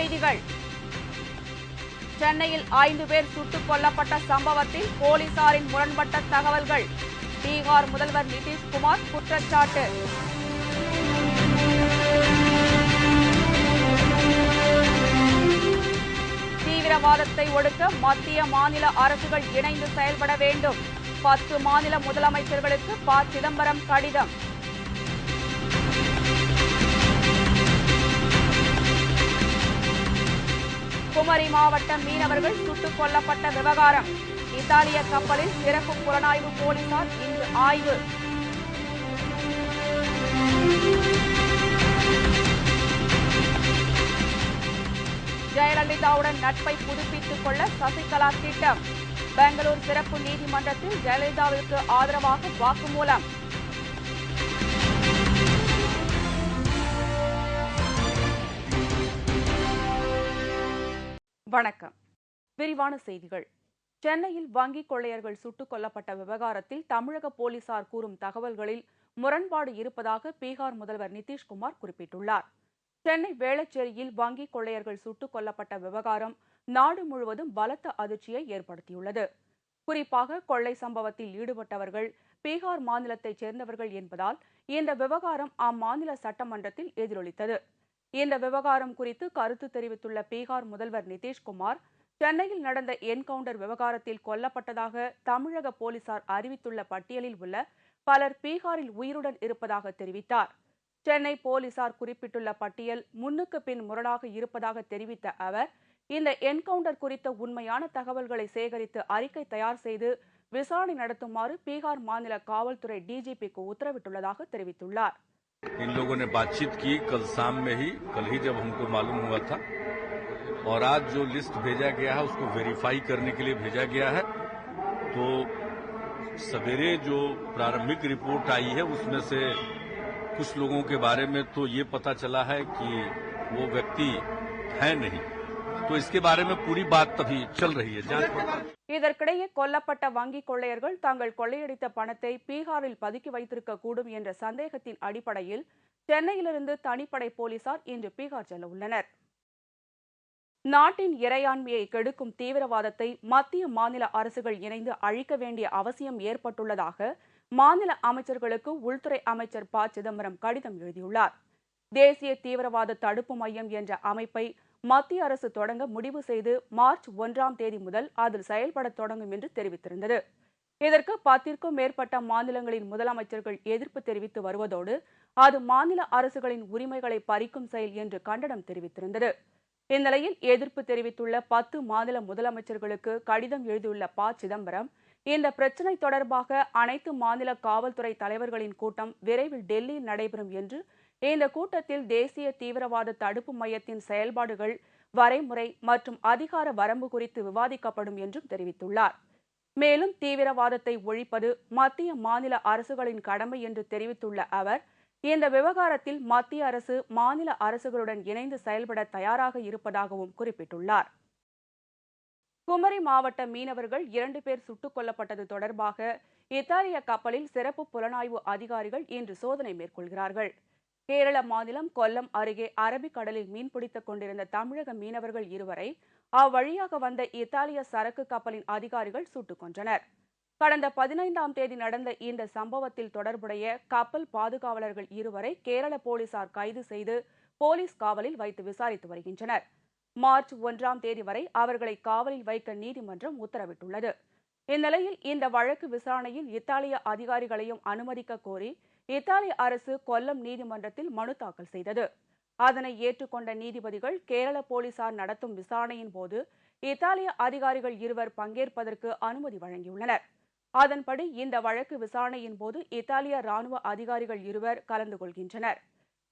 செய்திகள். சென்னையில் 5 பேர் சுட்டுக் கொல்லப்பட்ட சம்பவத்தில் போலீசாரின் முரண்பட்ட தகவல்கள். பீகார் முதல்வர் நிதிஷ்குமார் குற்றச்சாட்டு. தீவிரவாதத்தை ஒடுக்க மத்திய மாநில அரசுகள் இணைந்து செயல்பட வேண்டும். 10 மாநில முதலமைச்சர்களுக்கு ப. சிதம்பரம் கடிதம். குமரி மாவட்ட மீனவர்கள் சுட்டுக் கொல்லப்பட்ட விவகாரம். இத்தாலிய கப்பலில் சிறப்பு புலனாய்வு போலீசார் இன்று ஆய்வு. ஜெயலலிதாவுடன் நட்பை புதுப்பித்துக் கொள்ள சசிகலா திட்டம். பெங்களூர் சிறப்பு நீதிமன்றத்தில் ஜெயலலிதாவிற்கு ஆதரவாக வாக்குமூலம். வணக்கம். விரிவான செய்திகள். சென்னையில் வங்கி கொள்ளையர்கள் சுட்டுக் கொல்லப்பட்ட விவகாரத்தில் தமிழக போலீசார் கூறும் தகவல்களில் முரண்பாடு இருப்பதாக பீகார் முதல்வர் நிதிஷ்குமார் குறிப்பிட்டுள்ளார். சென்னை வேளச்சேரியில் வங்கி கொள்ளையர்கள் சுட்டுக் கொல்லப்பட்ட விவகாரம் நாடு முழுவதும் பலத்த அதிர்ச்சியை ஏற்படுத்தியுள்ளது. குறிப்பாக கொள்ளை சம்பவத்தில் ஈடுபட்டவர்கள் பீகார் மாநிலத்தைச் சேர்ந்தவர்கள் என்பதால் இந்த விவகாரம் அம்மாநில சட்டமன்றத்தில் எதிரொலித்தது. இந்த விவகாரம் குறித்து கருத்து தெரிவித்துள்ள பீகார் முதல்வர் நிதிஷ்குமார், சென்னையில் நடந்த என்கவுண்டர் விவகாரத்தில் கொல்லப்பட்டதாக தமிழக போலீசார் அறிவித்துள்ள பட்டியலில் உள்ள பலர் பீகாரில் உயிருடன் இருப்பதாக தெரிவித்தார். சென்னை போலீசார் குறிப்பிட்டுள்ள பட்டியல் முன்னுக்கு பின் முரணாக இருப்பதாக தெரிவித்த அவர், இந்த என்கவுண்டர் குறித்த உண்மையான தகவல்களை சேகரித்து அறிக்கை தயார் செய்து விசாரணை நடத்துமாறு பீகார் மாநில காவல்துறை டிஜிபிக்கு உத்தரவிட்டுள்ளதாக தெரிவித்துள்ளார். इन लोगों ने बातचीत की कल शाम में ही, कल ही जब हमको मालूम हुआ था, और आज जो लिस्ट भेजा गया है उसको वेरीफाई करने के लिए भेजा गया है। तो सवेरे जो प्रारंभिक रिपोर्ट आई है उसमें से कुछ लोगों के बारे में तो ये पता चला है कि वो व्यक्ति है नहीं, तो इसके बारे में पूरी बात अभी चल रही है, जांच पड़ताल। இதற்கிடையே கொல்லப்பட்ட வங்கி கொள்ளையர்கள் தாங்கள் கொள்ளையடித்த பணத்தை பீகாரில் பதுக்கி வைத்திருக்க கூடும் என்ற சந்தேகத்தின் அடிப்படையில் சென்னையிலிருந்து தனிப்படை போலீசார் இன்று பீகார் செல்ல உள்ளனர். நாட்டின் இறையாண்மையை கெடுக்கும் தீவிரவாதத்தை மத்திய மாநில அரசுகள் இணைந்து அழிக்க வேண்டிய அவசியம் ஏற்பட்டுள்ளதாக மாநில அமைச்சர்களுக்கு உள்துறை அமைச்சர் ப. சிதம்பரம் கடிதம் எழுதியுள்ளார். தேசிய தீவிரவாத தடுப்பு மையம் என்ற அமைப்பை மத்திய அரசு தொடங்க முடிவு செய்து மார்ச் 1ஆம் தேதி முதல் அதில் செயல்பட தொடங்கும் என்று தெரிவித்திருந்தது. இதற்கு 10க்கும் மேற்பட்ட மாநிலங்களின் முதலமைச்சர்கள் எதிர்ப்பு தெரிவித்து வருவதோடு அது மாநில அரசுகளின் உரிமைகளை பறிக்கும் செயல் என்று கண்டனம் தெரிவித்திருந்தது. இந்நிலையில் எதிர்ப்பு தெரிவித்துள்ள 10 மாநில முதலமைச்சர்களுக்கு கடிதம் எழுதியுள்ள ப. சிதம்பரம், இந்த பிரச்சினை தொடர்பாக அனைத்து மாநில காவல்துறை தலைவர்களின் கூட்டம் விரைவில் டெல்லியில் நடைபெறும் என்று, இந்த கூட்டத்தில் தேசிய தீவிரவாத தடுப்பு மையத்தின் செயல்பாடுகள், வரைமுறை மற்றும் அதிகார வரம்பு குறித்து விவாதிக்கப்படும் என்றும் தெரிவித்துள்ளார். மேலும் தீவிரவாதத்தை ஒழிப்பது மத்திய மாநில அரசுகளின் கடமை என்று தெரிவித்துள்ள அவர், இந்த விவகாரத்தில் மத்திய அரசு மாநில அரசுகளுடன் இணைந்து செயல்பட தயாராக இருப்பதாகவும் குறிப்பிட்டுள்ளார். குமரி மாவட்ட மீனவர்கள் 2 பேர் சுட்டுக் கொல்லப்பட்டது தொடர்பாக இத்தாலிய கப்பலில் சிறப்பு புலனாய்வு அதிகாரிகள் இன்று சோதனை மேற்கொள்கிறார்கள். கேரள மாநிலம் கொல்லம் அருகே அரபிக்கடலில் மீன்பிடித்துக் கொண்டிருந்த தமிழக மீனவர்கள் 2 வரை அவ்வழியாக வந்த இத்தாலிய சரக்கு கப்பலின் அதிகாரிகள் சுட்டுக் கொன்றனர். கடந்த 15ஆம் தேதி நடந்த இந்த சம்பவத்தில் தொடர்புடைய கப்பல் பாதுகாவலர்கள் 2 வரை கேரள போலீசார் கைது செய்து போலீஸ் காவலில் வைத்து விசாரித்து வருகின்றனர். மார்ச் 1ஆம் தேதி வரை அவர்களை காவலில் வைக்க நீதிமன்றம் உத்தரவிட்டுள்ளது. இந்நிலையில் இந்த வழக்கு விசாரணையில் இத்தாலிய அதிகாரிகளையும் அனுமதிக்க கோரி இத்தாலிய அரசு கொல்லம் நீதிமன்றத்தில் மனு தாக்கல் செய்தது. அதனை ஏற்றுக்கொண்ட நீதிபதிகள் கேரள போலீசார் நடத்தும் விசாரணையின் போது இத்தாலிய அதிகாரிகள் 2 பங்கேற்பதற்கு அனுமதி வழங்கியுள்ளனர். அதன்படி இந்த வழக்கு விசாரணையின் போது இத்தாலிய ராணுவ அதிகாரிகள் 2 கலந்து கொள்கின்றனர்.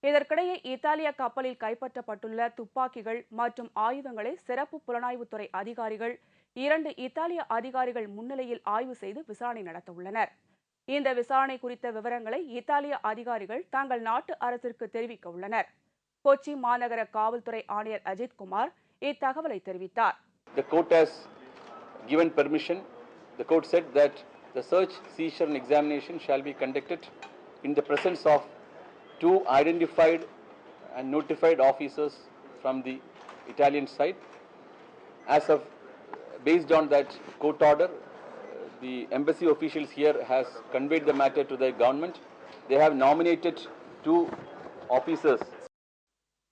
இதற்கிடையே இத்தாலிய கப்பலில் கைப்பற்றப்பட்டுள்ள துப்பாக்கிகள் மற்றும் ஆயுதங்களை சிறப்பு புலனாய்வுத்துறை அதிகாரிகள் 2 இத்தாலிய அதிகாரிகள் முன்னிலையில் ஆய்வு செய்து விசாரணை நடத்த உள்ளனர். இந்த விசாரணை குறித்த விவரங்களை இத்தாலிய அதிகாரிகள் தங்கள் நாட்டு அரசிற்கு தெரிவிக்க உள்ளனர். கொச்சி மாநகர காவல்துறை ஆணையர் அஜித் குமார் இத்தகவலை தெரிவித்தார். The court has given permission. The court said that the search, seizure and examination shall be conducted in the presence of 2 identified and notified officers from the Italian side. As of based on that court order, the embassy officials here has conveyed the matter to the government. They have nominated 2 officers.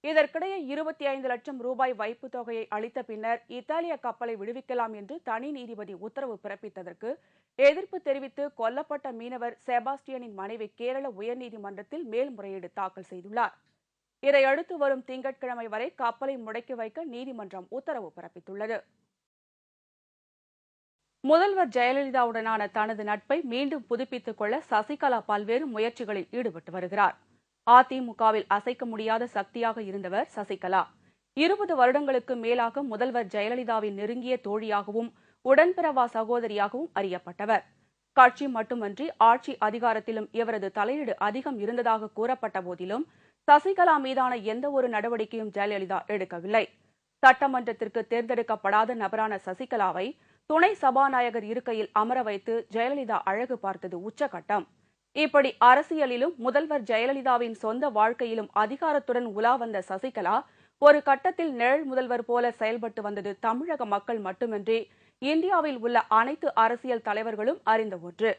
இதற்கிடையே 25 லட்சம் ரூபாய் வைப்பு தொகையை அளித்த பின்னர் இத்தாலிய கப்பலை விடுவிக்கலாம் என்று தனி நீதிபதி உத்தரவு பிறப்பித்ததற்கு எதிர்ப்பு தெரிவித்து கொல்லப்பட்ட மீனவர் செபாஸ்டியனின் மனைவி கேரள உயர்நீதிமன்றத்தில் மேல்முறையீடு தாக்கல் செய்துள்ளார். இதையடுத்து வரும் திங்கட்கிழமை வரை கப்பலை முடக்கி வைக்க நீதிமன்றம் உத்தரவு பிறப்பித்துள்ளது. முதல்வர் ஜெயலலிதாவுடனான தனது நட்பை மீண்டும் புதுப்பித்துக் கொள்ள சசிகலா பல்வேறு முயற்சிகளில் ஈடுபட்டு வருகிறார். அதிமுகவில் அசைக்க முடியாத சக்தியாக இருந்தவர் சசிகலா. 20 வருடங்களுக்கு மேலாக முதல்வர் ஜெயலலிதாவின் நெருங்கிய தோழியாகவும் உடன்பிறவா சகோதரியாகவும் அறியப்பட்டவர். கட்சி மட்டுமன்றி ஆட்சி அதிகாரத்திலும் இவரது தலையீடு அதிகம் இருந்ததாக கூறப்பட்ட போதிலும் சசிகலா மீதான எந்த ஒரு நடவடிக்கையும் ஜெயலலிதா எடுக்கவில்லை. சட்டமன்றத்திற்கு தேர்ந்தெடுக்கப்படாத நபரான சசிகலாவை துணை சபாநாயகர் இருக்கையில் அமர வைத்து ஜெயலலிதா அழகு பார்த்தது உச்சகட்டம். இப்படி அரசியலிலும் முதல்வர் ஜெயலலிதாவின் சொந்த வாழ்க்கையிலும் அதிகாரத்துடன் உலா வந்த சசிகலா ஒரு கட்டத்தில் நிழல் முதல்வர் போல செயல்பட்டு வந்தது தமிழக மக்கள் மட்டுமின்றி இந்தியாவில் உள்ள அனைத்து அரசியல் தலைவர்களும் அறிந்த ஒன்று.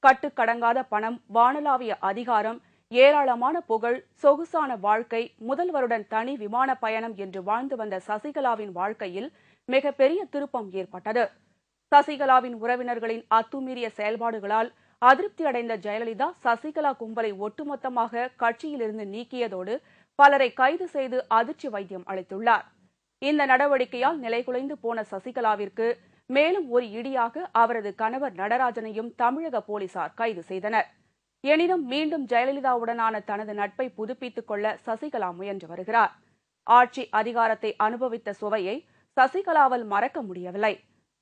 கட்டுக்கடங்காத பணம், வானளாவிய அதிகாரம், ஏராளமான புகழ், சொகுசான வாழ்க்கை, முதல்வருடன் தனி விமான பயணம் என்று வாழ்ந்து வந்த சசிகலாவின் வாழ்க்கையில் மிகப்பெரிய திருப்பம் ஏற்பட்டது. சசிகலாவின் உறவினர்களின் அத்துமீறிய செயல்பாடுகளால் அதிருப்தி அடைந்த ஜெயலலிதா சசிகலா கும்பலை ஒட்டுமொத்தமாக கட்சியிலிருந்து நீக்கியதோடு பலரை கைது செய்து அதிர்ச்சி வைத்தியம் அளித்துள்ளார். இந்த நடவடிக்கையால் நிலைகுலைந்து போன சசிகலாவிற்கு மேலும் ஒரு இடியாக அவரது கணவர் நடராஜனையும் தமிழக போலீசார் கைது செய்தனர். எனினும் மீண்டும் ஜெயலலிதாவுடனான தனது நட்பை புதுப்பித்துக் கொள்ள சசிகலா முயன்று வருகிறார். ஆட்சி அதிகாரத்தை அனுபவித்த சுவையை சசிகலாவால் மறக்க முடியவில்லை.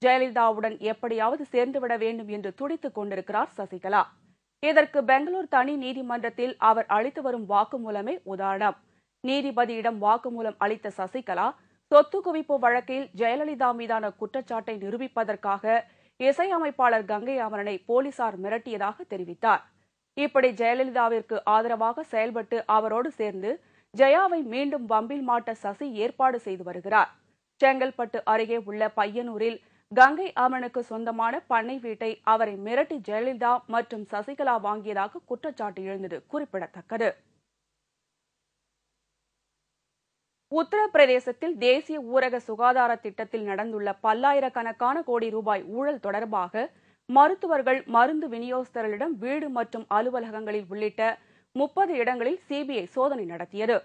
ஜெயலலிதாவுடன் எப்படியாவது சேர்ந்துவிட வேண்டும் என்று துடித்துக் கொண்டிருக்கிறார் சசிகலா. இதற்கு பெங்களூர் தனி நீதிமன்றத்தில் அவர் அளித்து வரும் வாக்குமூலமே உதாரணம். நீதிபதியிடம் வாக்குமூலம் அளித்த சசிகலா சொத்து குவிப்பு வழக்கில் ஜெயலலிதா மீதான குற்றச்சாட்டை நிரூபிப்பதற்காக இசையமைப்பாளர் கங்கை அமரனை போலீசார் மிரட்டியதாக தெரிவித்தார். இப்படி ஜெயலலிதாவிற்கு ஆதரவாக செயல்பட்டு அவரோடு சேர்ந்து ஜெயாவை மீண்டும் வம்பில் மாட்ட சசி ஏற்பாடு செய்து வருகிறார். செங்கல்பட்டு அருகே உள்ள பையனூரில் கங்கை அமரனுக்கு சொந்தமான பண்ணை வீட்டை அவரை மிரட்டி ஜெயலலிதா மற்றும் சசிகலா வாங்கியதாக குற்றச்சாட்டு எழுந்தது குறிப்பிடத்தக்கது. உத்தரப்பிரதேசத்தில் தேசிய ஊரக சுகாதார திட்டத்தில் நடந்துள்ள பல்லாயிரக்கணக்கான கோடி ரூபாய் ஊழல் தொடர்பாக மருத்துவர்கள், மருந்து விநியோகஸ்தர்களிடம் வீடு மற்றும் அலுவலகங்களில் உள்ளிட்ட 30 இடங்களில் சிபிஐ சோதனை நடத்தியது.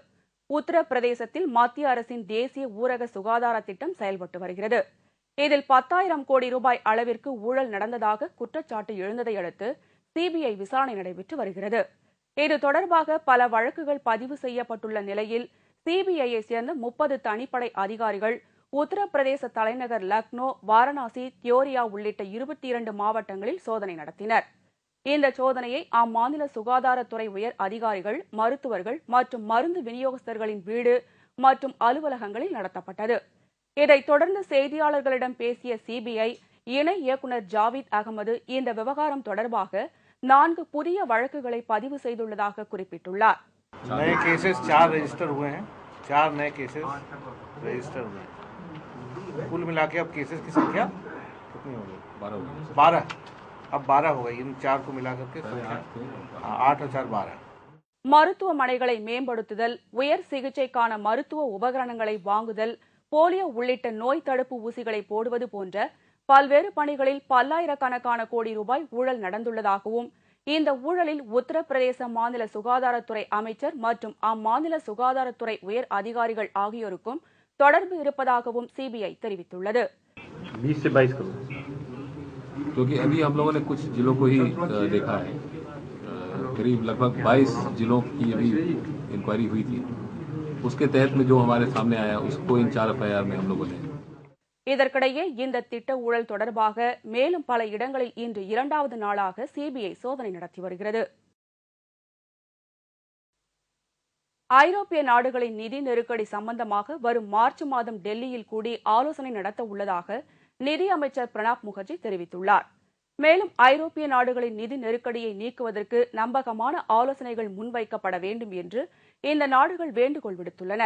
உத்தரப்பிரதேசத்தில் மத்திய அரசின் தேசிய ஊரக சுகாதார திட்டம் செயல்பட்டு வருகிறது. இதில் 10,000 கோடி ரூபாய் அளவிற்கு ஊழல் நடந்ததாக குற்றச்சாட்டு எழுந்ததை அடுத்து சிபிஐ விசாரணை நடைபெற்று வருகிறது. இது தொடர்பாக பல வழக்குகள் பதிவு செய்யப்பட்டுள்ள நிலையில் சிபிஐயை சேர்ந்த 30 தனிப்படை அதிகாரிகள் உத்தரப்பிரதேச தலைநகர் லக்னோ, வாரணாசி, தியோரியா உள்ளிட்ட 22 மாவட்டங்களில் சோதனை நடத்தினர். இந்த சோதனையை அம்மாநில சுகாதாரத்துறை உயர் அதிகாரிகள், மருத்துவர்கள் மற்றும் மருந்து விநியோகஸ்தர்களின் வீடு மற்றும் அலுவலகங்களில் நடத்தப்பட்டது. இதைத் தொடர்ந்து செய்தியாளர்களிடம் பேசிய சிபிஐ இணை இயக்குநர் ஜாவித் அகமது இந்த விவகாரம் தொடர்பாக 4 புதிய வழக்குகளை பதிவு செய்துள்ளதாக குறிப்பிட்டுள்ளார். नए केसेस 4 रजिस्टर हुए हैं, 4 नए केसेस रजिस्टर हुए हैं। कुल मिला के अब केसेस की संख्या कितनी हो गई? 12। अब 12 हो गई। इन 4 को मिला करके संख्या 8 और 4 12। மருத்துவமனைகளை மேம்படுத்துதல், உயர் சிகிச்சைக்கான மருத்துவ உபகரணங்களை வாங்குதல், போலியோ உள்ளிட்ட நோய் தடுப்பு ஊசிகளை போடுவது போன்ற பல்வேறு பணிகளில் பல்லாயிரக்கணக்கான கோடி ரூபாய் ஊழல் நடந்துள்ளதாகவும் இந்த ஊழலில் உத்தரப்பிரதேச மாநில சுகாதாரத்துறை அமைச்சர் மற்றும் அம்மாநில சுகாதாரத்துறை உயர் அதிகாரிகள் ஆகியோருக்கும் தொடர்பு இருப்பதாகவும் சிபிஐ தெரிவித்துள்ளது. 20 से 22 करोड़, क्योंकि अभी हम लोगों ने कुछ जिलों को ही देखा है। करीब लगभग 22 जिलों की अभी इंक्वायरी हुई थी। उसके तहत में जो हमारे सामने आया उसको इन 4 एफआईआर में हम लोगों ने। இதற்கிடையே இந்த திட்ட ஊழல் தொடர்பாக மேலும் பல இடங்களில் இன்று 2வது நாளாக சிபிஐ சோதனை நடத்தி வருகிறது. ஐரோப்பிய நாடுகளின் நிதி நெருக்கடி சம்பந்தமாக வரும் மார்ச் மாதம் டெல்லியில் கூடி ஆலோசனை நடத்த உள்ளதாக நிதி அமைச்சர் பிரணாப் முகர்ஜி தெரிவித்துள்ளார். மேலும் ஐரோப்பிய நாடுகளின் நிதி நெருக்கடியை நீக்குவதற்கு நம்பகமான ஆலோசனைகள் முன்வைக்கப்பட வேண்டும் என்று இந்த நாடுகள் வேண்டுகோள் விடுத்துள்ளன.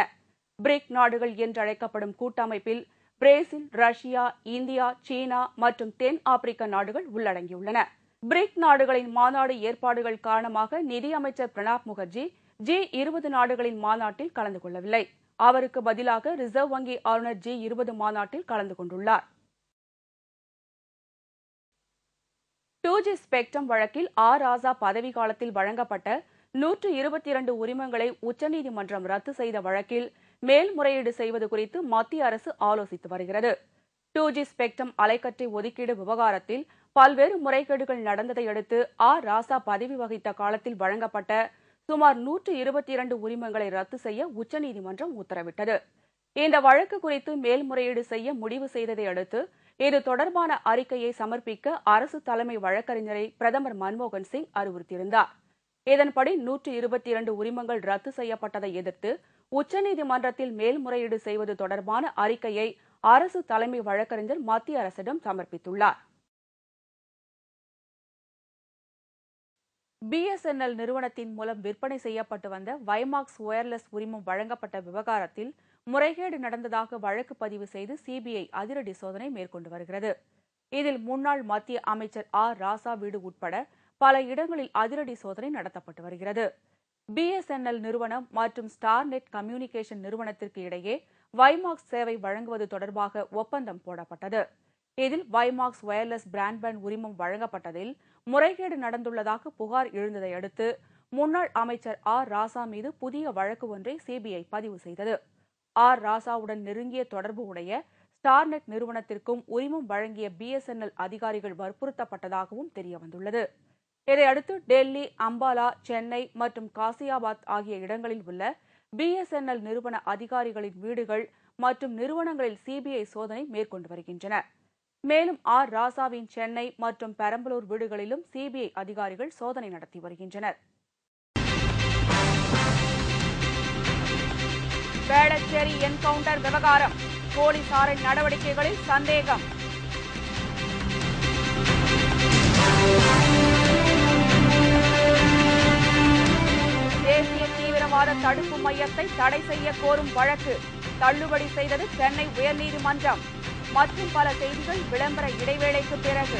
பிரிக் நாடுகள் என்றழைக்கப்படும் கூட்டமைப்பில் பிரேசில், ரஷ்யா, இந்தியா, சீனா மற்றும் தென் ஆப்பிரிக்க நாடுகள் உள்ளடங்கியுள்ளன. பிரிக் நாடுகளின் மாநாடு ஏற்பாடுகள் காரணமாக நிதியமைச்சர் பிரணாப் முகர்ஜி G20 நாடுகளின் மாநாட்டில் கலந்து கொள்ளவில்லை. அவருக்கு பதிலாக ரிசர்வ் வங்கி ஆளுநர் G20 மாநாட்டில் கலந்து கொண்டுள்ளார். 2G ஸ்பெக்ட்ரம் வழக்கில் ராசா பதவி காலத்தில் வழங்கப்பட்ட 122 உரிமங்களை உச்சநீதிமன்றம் ரத்து செய்த வழக்கில் மேல்முறையீடு செய்வது குறித்து மத்திய அரசு ஆலோசித்து வருகிறது. 2G ஸ்பெக்ட்ரம் அலைக்கற்றை ஒதுக்கீடு விவகாரத்தில் பல்வேறு முறைகேடுகள் நடந்ததை அடுத்து ராசா பதவி வகித்த காலத்தில் வழங்கப்பட்ட சுமார் 122 உரிமங்களை ரத்து செய்ய உச்சநீதிமன்றம் உத்தரவிட்டது. இந்த வழக்கு குறித்து மேல்முறையீடு செய்ய முடிவு செய்ததை அடுத்து இது தொடர்பான அறிக்கையை சமர்ப்பிக்க அரசு தலைமை வழக்கறிஞரை பிரதமர் மன்மோகன் சிங் அறிவுறுத்தியிருந்தார். இதன்படி 122 உரிமங்கள் ரத்து செய்யப்பட்டதை எதிர்த்து உச்சநீதிமன்றத்தில் மேல்முறையீடு செய்வது தொடர்பான அறிக்கையை அரசு தலைமை வழக்கறிஞர் மத்திய அரசிடம் சமர்ப்பித்துள்ளார். BSNL நிறுவனத்தின் மூலம் விற்பனை செய்யப்பட்டு வந்த வைமாக்ஸ் ஒயர்லெஸ் உரிமம் வழங்கப்பட்ட விவகாரத்தில் முறைகேடு நடந்ததாக வழக்கு பதிவு செய்து CBI அதிரடி சோதனை மேற்கொண்டு வருகிறது. இதில் முன்னாள் மத்திய அமைச்சர் ராசா வீடு உட்பட பல இடங்களில் அதிரடி சோதனை நடத்தப்பட்டு வருகிறது. BSNL நிறுவனம் மற்றும் ஸ்டார்நெட் கம்யூனிகேஷன் நிறுவனத்திற்கு இடையே வைமாக்ஸ் சேவை வழங்குவது தொடர்பாக ஒப்பந்தம் போடப்பட்டது. இதில் வைமாக்ஸ் ஒயர்லெஸ் பிராட்பேண்ட் உரிமம் வழங்கப்பட்டதில் முறைகேடு நடந்துள்ளதாக புகார் எழுந்ததை அடுத்து முன்னாள் அமைச்சர் ராசா மீது புதிய வழக்கு ஒன்றை CBI பதிவு செய்தது. ராசாவுடன் நெருங்கிய தொடர்பு உடைய ஸ்டார்நெட் நிறுவனத்திற்கும் உரிமம் வழங்கிய BSNL அதிகாரிகள் வற்புறுத்தப்பட்டதாகவும் தெரியவந்துள்ளது. இதையடுத்து டெல்லி, அம்பாலா, சென்னை மற்றும் காசியாபாத் ஆகிய இடங்களில் உள்ள BSNL நிறுவன அதிகாரிகளின் வீடுகள் மற்றும் நிறுவனங்களில் CBI சோதனை மேற்கொண்டு வருகின்றன. மேலும் ராசாவின் சென்னை மற்றும் பெரம்பலூர் வீடுகளிலும் CBI அதிகாரிகள் சோதனை நடத்தி வருகின்றனர். வேளச்சேரி என்கவுண்டர் விவகாரம், போலீசாரின் நடவடிக்கைகளில் சந்தேகம். தேசிய தீவிரவாத தடுப்பு மையத்தை தடை செய்ய கோரும் வழக்கு தள்ளுபடி செய்தது சென்னை உயர்நீதிமன்றம். மற்றும் பல செய்திகள் விளம்பர இடைவேளைக்கு பிறகு.